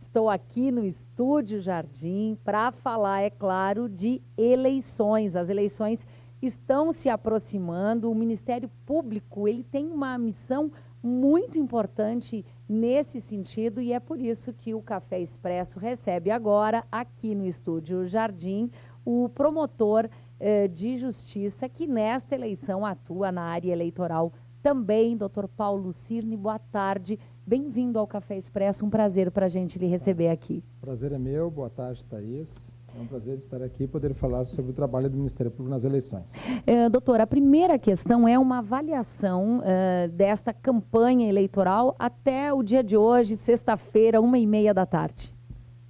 Estou aqui no Estúdio Jardim para falar, é claro, de eleições. As eleições estão se aproximando. O Ministério Público, ele tem uma missão muito importante nesse sentido e é por isso que o Café Expresso recebe agora, aqui no Estúdio Jardim, o promotor de justiça que nesta eleição atua na área eleitoral também, Dr. Paulo Cirne. Boa tarde, bem-vindo ao Café Expresso, um prazer para a gente lhe receber aqui. Prazer é meu, boa tarde, Thaís. É um prazer estar aqui e poder falar sobre o trabalho do Ministério Público nas eleições. Doutor, a primeira questão é uma avaliação desta campanha eleitoral até o dia de hoje, sexta-feira, 1h30 da tarde.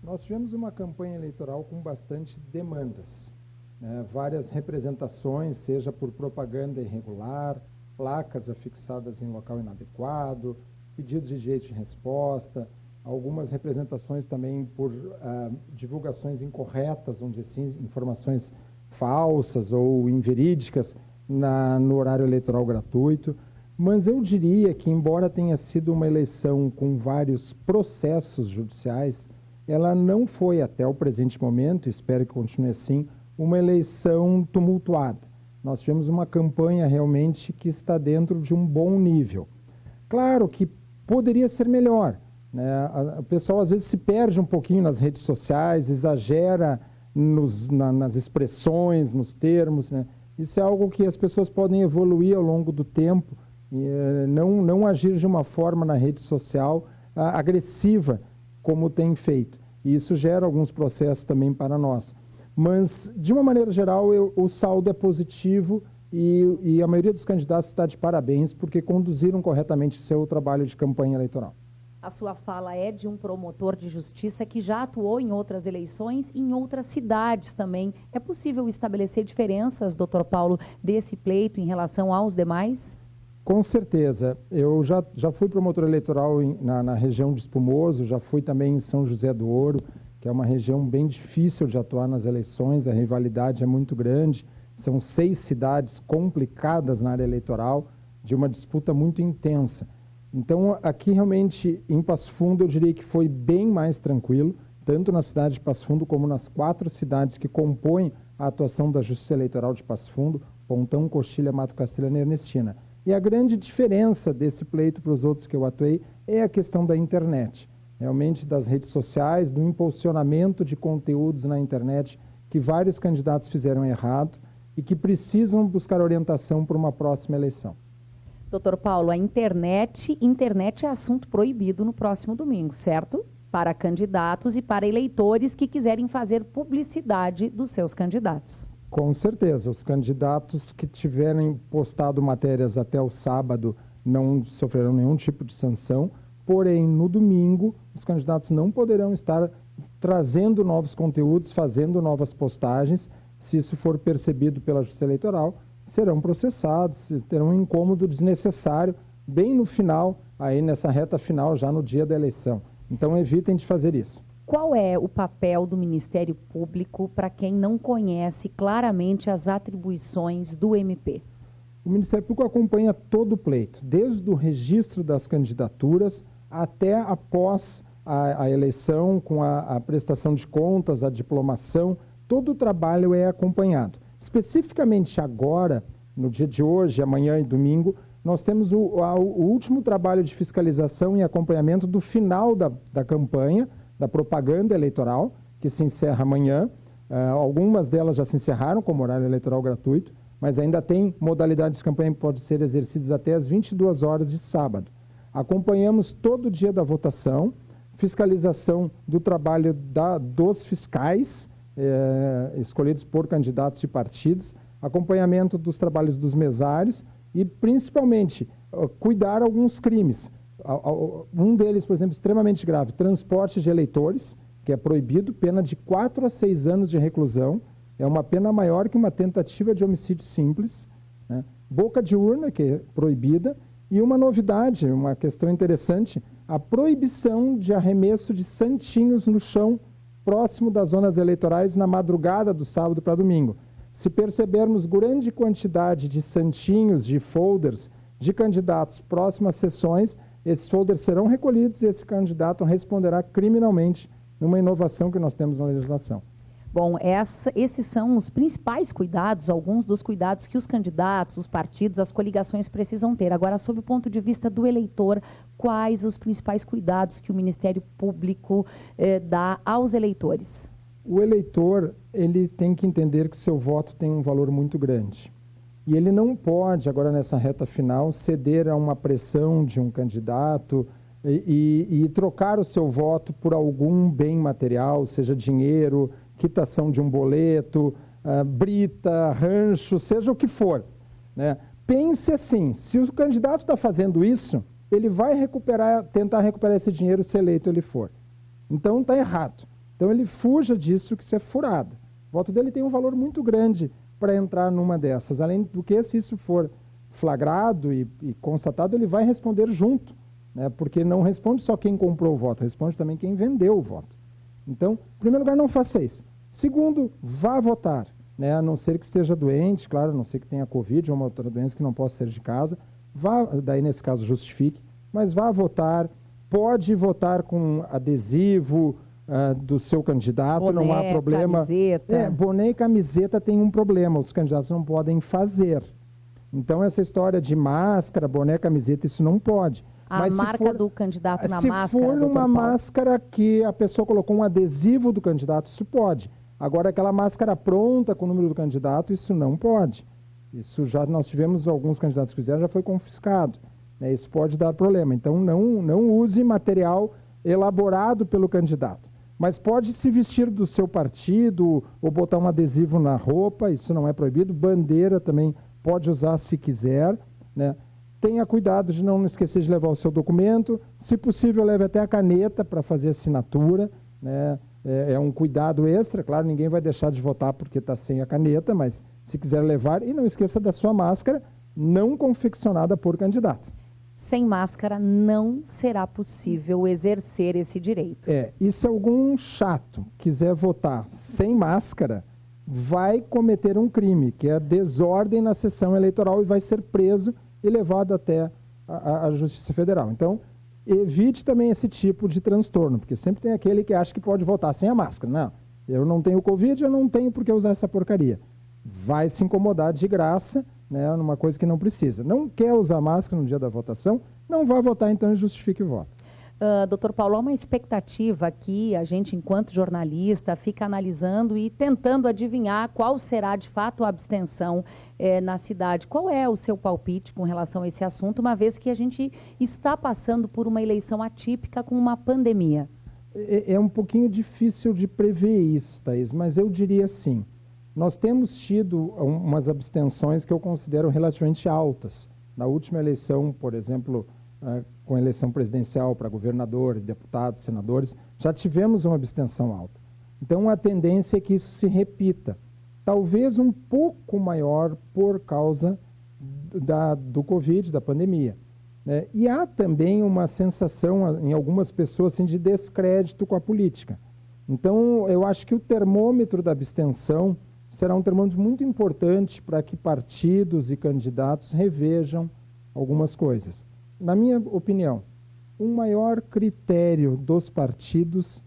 Nós tivemos uma campanha eleitoral com bastante demandas, né? Várias representações, seja por propaganda irregular, placas afixadas em local inadequado, pedidos de direito de resposta, algumas representações também por divulgações incorretas, vamos dizer assim, informações falsas ou inverídicas no horário eleitoral gratuito. Mas eu diria que, embora tenha sido uma eleição com vários processos judiciais, ela não foi, até o presente momento, espero que continue assim, uma eleição tumultuada. Nós tivemos uma campanha realmente que está dentro de um bom nível. Claro que poderia ser melhor, né? O pessoal às vezes se perde um pouquinho nas redes sociais, exagera nas expressões, nos termos, né? Isso é algo que as pessoas podem evoluir ao longo do tempo, e não agir de uma forma na rede social agressiva, como tem feito. E isso gera alguns processos também para nós. Mas, de uma maneira geral, o saldo é positivo e a maioria dos candidatos está de parabéns porque conduziram corretamente o seu trabalho de campanha eleitoral. A sua fala é de um promotor de justiça que já atuou em outras eleições e em outras cidades também. É possível estabelecer diferenças, doutor Paulo, desse pleito em relação aos demais? Com certeza. Eu já fui promotor eleitoral na região de Espumoso, já fui também em São José do Ouro, que é uma região bem difícil de atuar nas eleições, a rivalidade é muito grande, são 6 cidades complicadas na área eleitoral, de uma disputa muito intensa. Então, aqui realmente, em Passo Fundo, eu diria que foi bem mais tranquilo, tanto na cidade de Passo Fundo como nas 4 cidades que compõem a atuação da Justiça Eleitoral de Passo Fundo, Pontão, Coxilha, Mato Castelhano e Ernestina. E a grande diferença desse pleito para os outros que eu atuei é a questão da internet. Realmente das redes sociais, do impulsionamento de conteúdos na internet que vários candidatos fizeram errado e que precisam buscar orientação para uma próxima eleição. Doutor Paulo, a internet é assunto proibido no próximo domingo, certo? Para candidatos e para eleitores que quiserem fazer publicidade dos seus candidatos. Com certeza, os candidatos que tiverem postado matérias até o sábado não sofrerão nenhum tipo de sanção. Porém, no domingo, os candidatos não poderão estar trazendo novos conteúdos, fazendo novas postagens. Se isso for percebido pela Justiça Eleitoral, serão processados, terão um incômodo desnecessário, bem no final, aí nessa reta final, já no dia da eleição. Então, evitem de fazer isso. Qual é o papel do Ministério Público para quem não conhece claramente as atribuições do MP? O Ministério Público acompanha todo o pleito, desde o registro das candidaturas até após a eleição, com a prestação de contas, a diplomação, todo o trabalho é acompanhado. Especificamente agora, no dia de hoje, amanhã e domingo, nós temos o último trabalho de fiscalização e acompanhamento do final da campanha, da propaganda eleitoral, que se encerra amanhã. Algumas delas já se encerraram como horário eleitoral gratuito, mas ainda tem modalidades de campanha que podem ser exercidas até às 22 horas de sábado. Acompanhamos todo o dia da votação, fiscalização do trabalho dos fiscais, escolhidos por candidatos e partidos, acompanhamento dos trabalhos dos mesários e, principalmente, cuidar alguns crimes. Um deles, por exemplo, extremamente grave, transporte de eleitores, que é proibido, pena de 4 a 6 anos de reclusão, é uma pena maior que uma tentativa de homicídio simples, né? Boca de urna, que é proibida, e uma novidade, uma questão interessante, a proibição de arremesso de santinhos no chão próximo das zonas eleitorais na madrugada do sábado para domingo. Se percebermos grande quantidade de santinhos, de folders, de candidatos próximo às sessões, esses folders serão recolhidos e esse candidato responderá criminalmente numa inovação que nós temos na legislação. Bom, esses são os principais cuidados, alguns dos cuidados que os candidatos, os partidos, as coligações precisam ter. Agora, sob o ponto de vista do eleitor, quais os principais cuidados que o Ministério Público dá aos eleitores? O eleitor, ele tem que entender que seu voto tem um valor muito grande. E ele não pode, agora nessa reta final, ceder a uma pressão de um candidato e trocar o seu voto por algum bem material, seja dinheiro, quitação de um boleto, brita, rancho, seja o que for, né? Pense assim, se o candidato está fazendo isso, ele vai tentar recuperar esse dinheiro se eleito ele for. Então está errado. Então ele fuja disso, que isso é furado. O voto dele tem um valor muito grande para entrar numa dessas. Além do que, se isso for flagrado e constatado, ele vai responder junto, né? Porque não responde só quem comprou o voto, responde também quem vendeu o voto. Então, em primeiro lugar, não faça isso. Segundo, vá votar, né? A não ser que esteja doente, claro, a não ser que tenha Covid ou uma outra doença que não possa sair de casa, vá, daí nesse caso justifique, mas vá votar, pode votar com adesivo do seu candidato, boné, não há problema. Camiseta. Boné e camiseta tem um problema, os candidatos não podem fazer. Então essa história de máscara, boné, camiseta, isso não pode. A marca do candidato na máscara, se for uma máscara que a pessoa colocou um adesivo do candidato, isso pode. Agora, aquela máscara pronta com o número do candidato, isso não pode. Isso já nós tivemos alguns candidatos que fizeram, já foi confiscado, né? Isso pode dar problema. Então, não use material elaborado pelo candidato. Mas pode se vestir do seu partido ou botar um adesivo na roupa, isso não é proibido. Bandeira também pode usar se quiser, né? Tenha cuidado de não esquecer de levar o seu documento. Se possível, leve até a caneta para fazer assinatura, né? É um cuidado extra. Claro, ninguém vai deixar de votar porque está sem a caneta, mas se quiser levar, e não esqueça da sua máscara não confeccionada por candidato. Sem máscara não será possível exercer esse direito. E se algum chato quiser votar sem máscara, vai cometer um crime, que é desordem na sessão eleitoral e vai ser preso e levado até a Justiça Federal. Então, evite também esse tipo de transtorno, porque sempre tem aquele que acha que pode votar sem a máscara. Não, eu não tenho Covid, eu não tenho por que usar essa porcaria. Vai se incomodar de graça, né, numa coisa que não precisa. Não quer usar máscara no dia da votação, não vá votar, então, e justifique o voto. Doutor Paulo, há uma expectativa que a gente, enquanto jornalista, fica analisando e tentando adivinhar qual será, de fato, a abstenção na cidade. Qual é o seu palpite com relação a esse assunto, uma vez que a gente está passando por uma eleição atípica com uma pandemia? É um pouquinho difícil de prever isso, Thaís, mas eu diria assim, nós temos tido umas abstenções que eu considero relativamente altas. Na última eleição, por exemplo, com a eleição presidencial para governador, deputados, senadores, já tivemos uma abstenção alta. Então, a tendência é que isso se talvez um pouco maior por causa do Covid, da pandemia, né? E há também uma sensação em algumas pessoas assim, de descrédito com a política. Então, eu acho que o termômetro da abstenção será um termômetro muito importante para que partidos e candidatos revejam algumas coisas. Na minha opinião, um maior critério dos partidos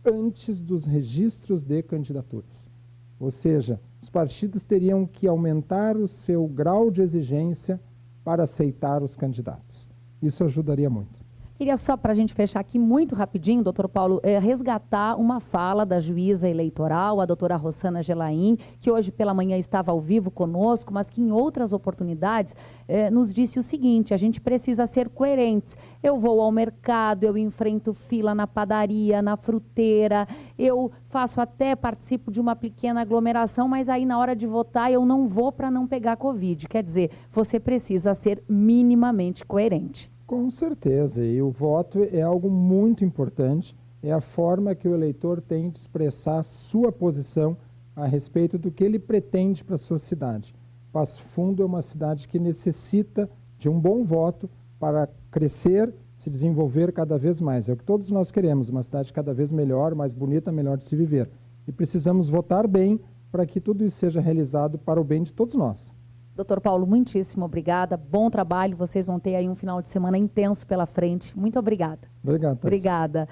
antes dos registros de candidaturas. Ou seja, os partidos teriam que aumentar o seu grau de exigência para aceitar os candidatos. Isso ajudaria muito. Queria só, para a gente fechar aqui muito rapidinho, doutor Paulo, resgatar uma fala da juíza eleitoral, a doutora Rossana Gelain, que hoje pela manhã estava ao vivo conosco, mas que em outras oportunidades nos disse o seguinte: a gente precisa ser coerentes. Eu vou ao mercado, eu enfrento fila na padaria, na fruteira, eu participo de uma pequena aglomeração, mas aí na hora de votar eu não vou para não pegar Covid. Quer dizer, você precisa ser minimamente coerente. Com certeza, e o voto é algo muito importante, é a forma que o eleitor tem de expressar a sua posição a respeito do que ele pretende para a sua cidade. Passo Fundo é uma cidade que necessita de um bom voto para crescer, se desenvolver cada vez mais. É o que todos nós queremos, uma cidade cada vez melhor, mais bonita, melhor de se viver. E precisamos votar bem para que tudo isso seja realizado para o bem de todos nós. Doutor Paulo, muitíssimo obrigada. Bom trabalho. Vocês vão ter aí um final de semana intenso pela frente. Muito obrigada. Obrigado, Thaís. Obrigada.